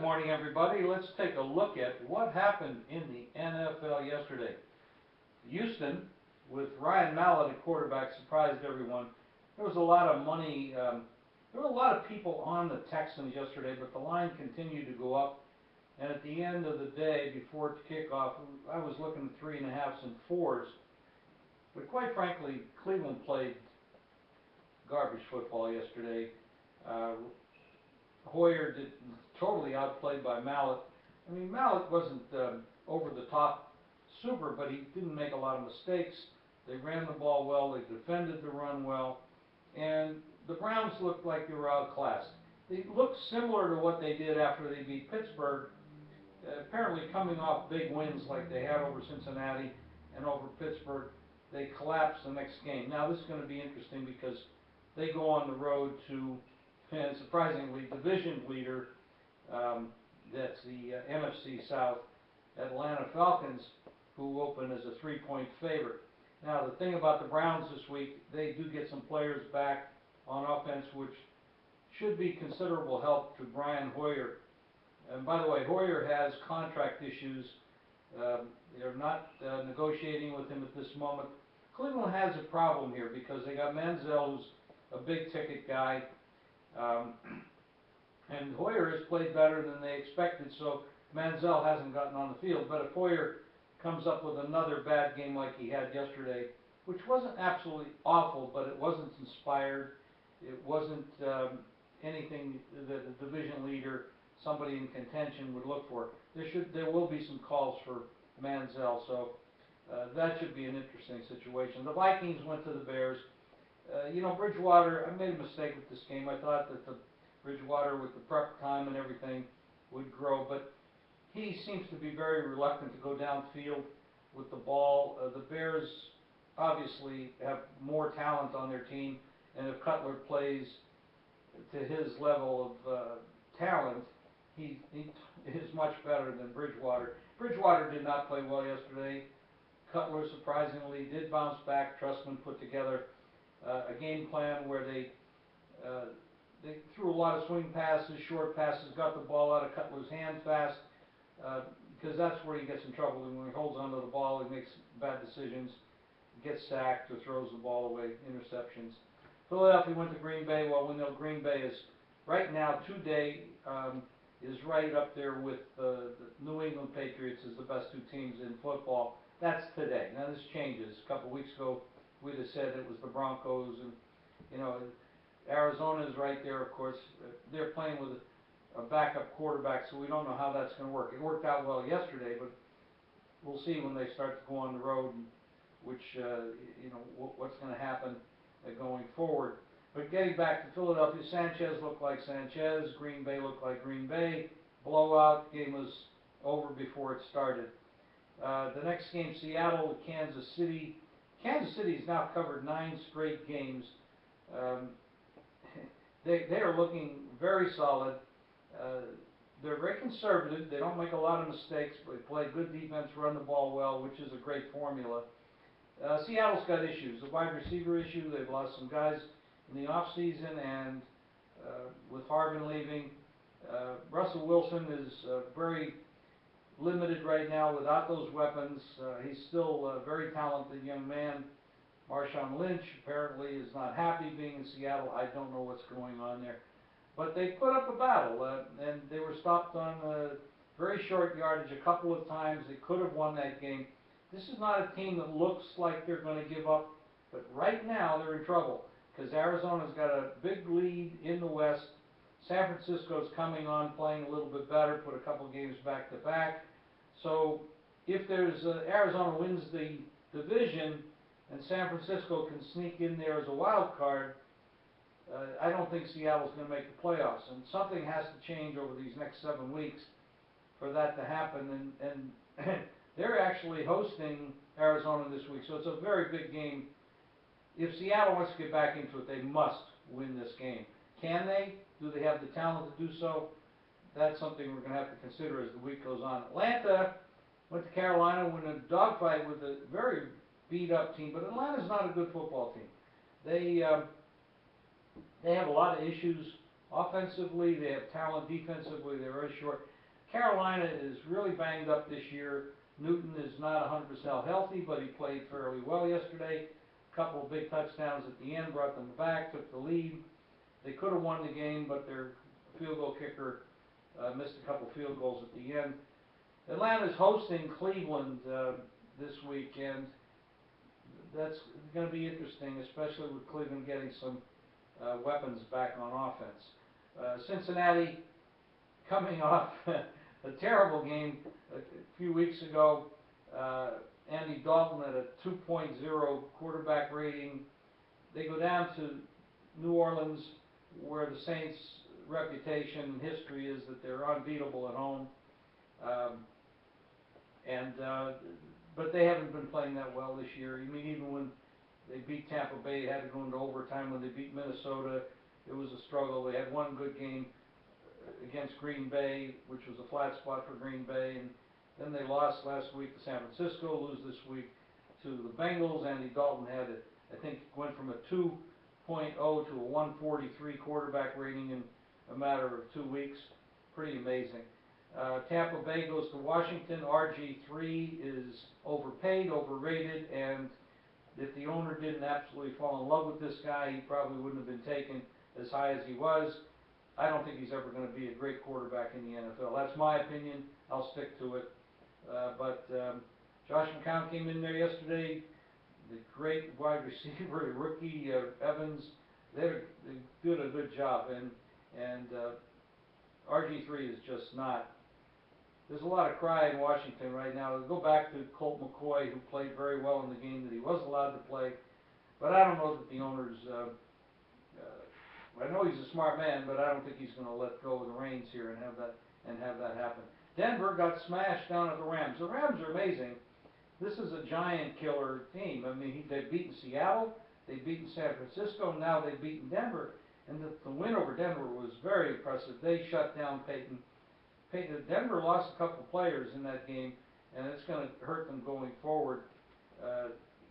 morning, everybody. Let's take a look at what happened in the NFL yesterday. Houston, with Ryan Mallett at quarterback, surprised everyone. There was a lot of money. There were a lot of people on the Texans yesterday, but the line continued to go up. And at the end of the day, before kickoff, I was looking at 3.5s and 4s. But quite frankly, Cleveland played garbage football yesterday. Hoyer did totally outplayed by Mallett. I mean, Mallett wasn't over the top super, but he didn't make a lot of mistakes. They ran the ball well. They defended the run well. And the Browns looked like they were outclassed. They looked similar to what they did after they beat Pittsburgh, apparently coming off big wins like they had over Cincinnati and over Pittsburgh. They collapsed the next game. Now, this is going to be interesting because they go on the road to, and surprisingly, division leader, that's the NFC South, Atlanta Falcons, who open as a 3-point favorite. Now, the thing about the Browns this week, they do get some players back on offense, which should be considerable help to Brian Hoyer. And by the way, Hoyer has contract issues. They're not negotiating with him at this moment. Cleveland has a problem here because they got Manziel, who's a big-ticket guy. And Hoyer has played better than they expected, so Manziel hasn't gotten on the field. But if Hoyer comes up with another bad game like he had yesterday, which wasn't absolutely awful, but it wasn't inspired, it wasn't anything that a division leader, somebody in contention, would look for. There will be some calls for Manziel, so that should be an interesting situation. The Vikings went to the Bears. Bridgewater, I made a mistake with this game. I thought that the Bridgewater, with the prep time and everything, would grow, but he seems to be very reluctant to go downfield with the ball. The Bears obviously have more talent on their team, and if Cutler plays to his level of talent, he is much better than Bridgewater. Bridgewater did not play well yesterday. Cutler, surprisingly, did bounce back. Trustman put together a game plan where they threw a lot of swing passes, short passes, got the ball out of Cutler's hand fast, because that's where he gets in trouble. And when he holds onto the ball, he makes bad decisions, gets sacked or throws the ball away, interceptions. Philadelphia went to Green Bay. Well, we know Green Bay is right now, today, is right up there with the New England Patriots as the best two teams in football. That's today. Now, this changes. A couple weeks ago, we'd have said it was the Broncos, and Arizona is right there, of course. They're playing with a backup quarterback, so we don't know how that's going to work. It worked out well yesterday, but we'll see when they start to go on the road, and what's going to happen going forward. But getting back to Philadelphia, Sanchez looked like Sanchez. Green Bay looked like Green Bay. Blowout. Game was over before it started. The next game, Seattle with Kansas City. Kansas City has now covered 9 straight games. They are looking very solid. They're very conservative. They don't make a lot of mistakes, but they play good defense, run the ball well, which is a great formula. Seattle's got issues. The wide receiver issue. They've lost some guys in the offseason, and with Harvin leaving, Russell Wilson is very limited right now without those weapons. He's still a very talented young man. Marshawn Lynch apparently is not happy being in Seattle. I don't know what's going on there. But they put up a battle, and they were stopped on very short yardage a couple of times. They could have won that game. This is not a team that looks like they're going to give up, but right now they're in trouble because Arizona's got a big lead in the West. San Francisco's coming on, playing a little bit better, put a couple games back to back. So if there's Arizona wins the division and San Francisco can sneak in there as a wild card, I don't think Seattle's going to make the playoffs. And something has to change over these next 7 weeks for that to happen. And they're actually hosting Arizona this week, so it's a very big game. If Seattle wants to get back into it, they must win this game. Can they? Do they have the talent to do so? That's something we're going to have to consider as the week goes on. Atlanta went to Carolina, won a dogfight with a very beat-up team, but Atlanta's not a good football team. They have a lot of issues offensively. They have talent defensively. They're very short. Carolina is really banged up this year. Newton is not 100% healthy, but he played fairly well yesterday. A couple of big touchdowns at the end brought them back, took the lead. They could have won the game, but their field goal kicker missed a couple field goals at the end. Atlanta's hosting Cleveland this weekend. That's going to be interesting, especially with Cleveland getting some weapons back on offense. Cincinnati coming off a terrible game a few weeks ago. Andy Dalton at a 2.0 quarterback rating. They go down to New Orleans, where the Saints' reputation and history is that they're unbeatable at home. But they haven't been playing that well this year. I mean, even when they beat Tampa Bay, they had to go into overtime. When they beat Minnesota, it was a struggle. They had one good game against Green Bay, which was a flat spot for Green Bay, and then they lost last week to San Francisco, lose this week to the Bengals. Andy Dalton had, I think, went from a 2.0 to a 143 quarterback rating in a matter of 2 weeks. Pretty amazing. Tampa Bay goes to Washington. RG3 is overpaid, overrated, and if the owner didn't absolutely fall in love with this guy, he probably wouldn't have been taken as high as he was. I don't think he's ever going to be a great quarterback in the NFL. That's my opinion. I'll stick to it. Josh McCown came in there yesterday. The great wide receiver, the rookie Evans, they did a good job. And RG3 is just not. There's a lot of cry in Washington right now. Go back to Colt McCoy, who played very well in the game that he was allowed to play. But I don't know that the owner's. I know he's a smart man, but I don't think he's going to let go of the reins here and have that happen. Denver got smashed down at the Rams. The Rams are amazing. This is a giant killer team. I mean, they've beaten Seattle, they've beaten San Francisco, now they've beaten Denver. And the win over Denver was very impressive. They shut down Peyton. Denver lost a couple players in that game, and it's going to hurt them going forward.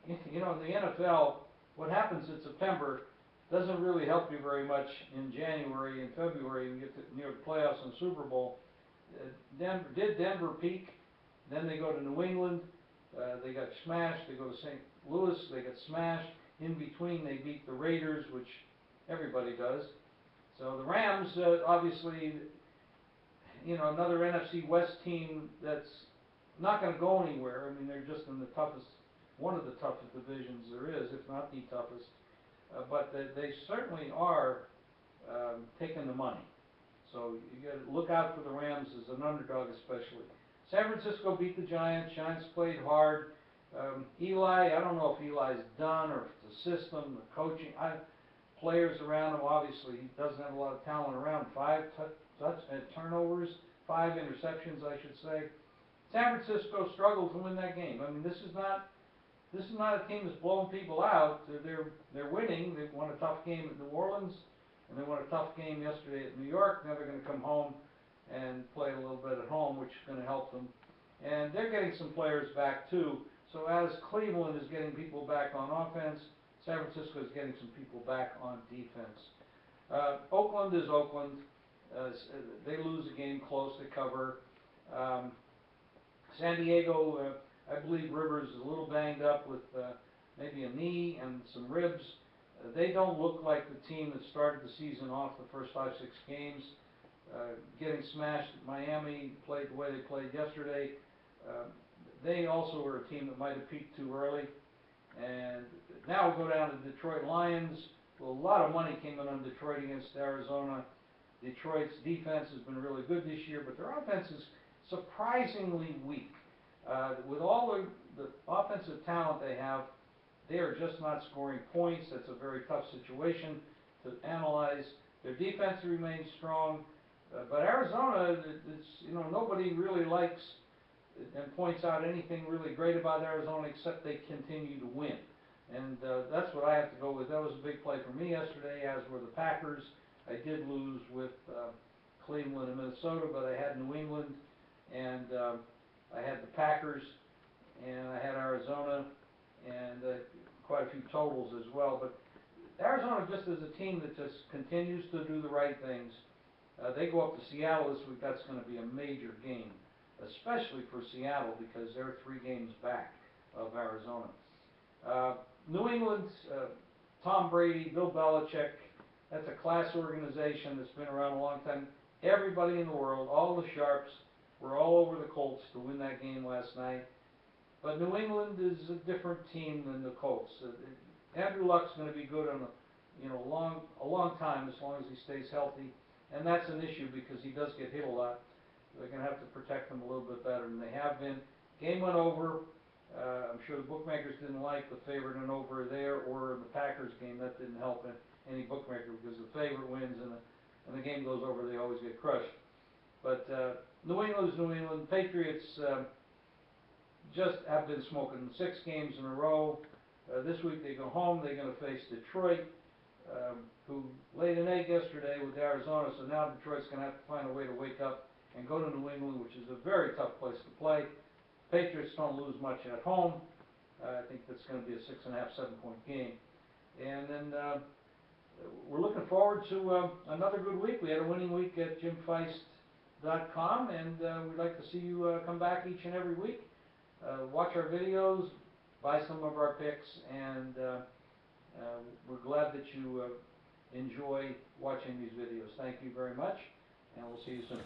You know, in the NFL, what happens in September doesn't really help you very much in January and February when you get near the playoffs and Super Bowl. Denver peak? Then they go to New England. They got smashed. They go to St. Louis. They got smashed. In between, they beat the Raiders, which everybody does. So the Rams, obviously, you know, another NFC West team that's not going to go anywhere. I mean, they're just in the toughest, one of the toughest divisions there is, if not the toughest. But they certainly are taking the money. So you got to look out for the Rams as an underdog, especially. San Francisco beat the Giants. Giants played hard. Eli, I don't know if Eli's done or if the system, the coaching, players around him. Obviously, he doesn't have a lot of talent around. 5 turnovers, 5 interceptions, I should say. San Francisco struggled to win that game. I mean, this is not a team that's blowing people out. They're winning. They won a tough game at New Orleans, and they won a tough game yesterday at New York. Now they're going to come home and play a little bit at home, which is going to help them. And they're getting some players back too. So as Cleveland is getting people back on offense, San Francisco is getting some people back on defense. Oakland is Oakland. They lose a game close. They cover. San Diego, I believe Rivers is a little banged up with maybe a knee and some ribs. They don't look like the team that started the season off the first 5-6 games. Getting smashed at Miami, played the way they played yesterday. They also were a team that might have peaked too early. And now we go down to Detroit Lions. Well, a lot of money came in on Detroit against Arizona. Detroit's defense has been really good this year, but their offense is surprisingly weak. With all the offensive talent they have, they are just not scoring points. That's a very tough situation to analyze. Their defense remains strong, but Arizona, nobody really likes and points out anything really great about Arizona except they continue to win. And that's what I have to go with. That was a big play for me yesterday, as were the Packers. I did lose with Cleveland and Minnesota, but I had New England, and I had the Packers, and I had Arizona, and quite a few totals as well. But Arizona just is a team that just continues to do the right things. They go up to Seattle this week. That's going to be a major game, especially for Seattle because they're 3 games back of Arizona. New England, Tom Brady, Bill Belichick, that's a class organization that's been around a long time. Everybody in the world, all the sharps, were all over the Colts to win that game last night. But New England is a different team than the Colts. Andrew Luck's going to be good on a long time as long as he stays healthy, and that's an issue because he does get hit a lot. They're going to have to protect him a little bit better than they have been. Game went over. I'm sure the bookmakers didn't like the favorite and over there, or the Packers game. That didn't help any bookmaker because the favorite wins and the game goes over. They always get crushed. But New England is New England. Patriots just have been smoking 6 games in a row. This week they go home. They're going to face Detroit, who laid an egg yesterday with Arizona. So now Detroit's going to have to find a way to wake up and go to New England, which is a very tough place to play. Patriots don't lose much at home. I think that's going to be a 6.5, 7-point game. And then we're looking forward to another good week. We had a winning week at JimFeist.com, and we'd like to see you come back each and every week. Watch our videos, buy some of our picks, and we're glad that you enjoy watching these videos. Thank you very much, and we'll see you soon.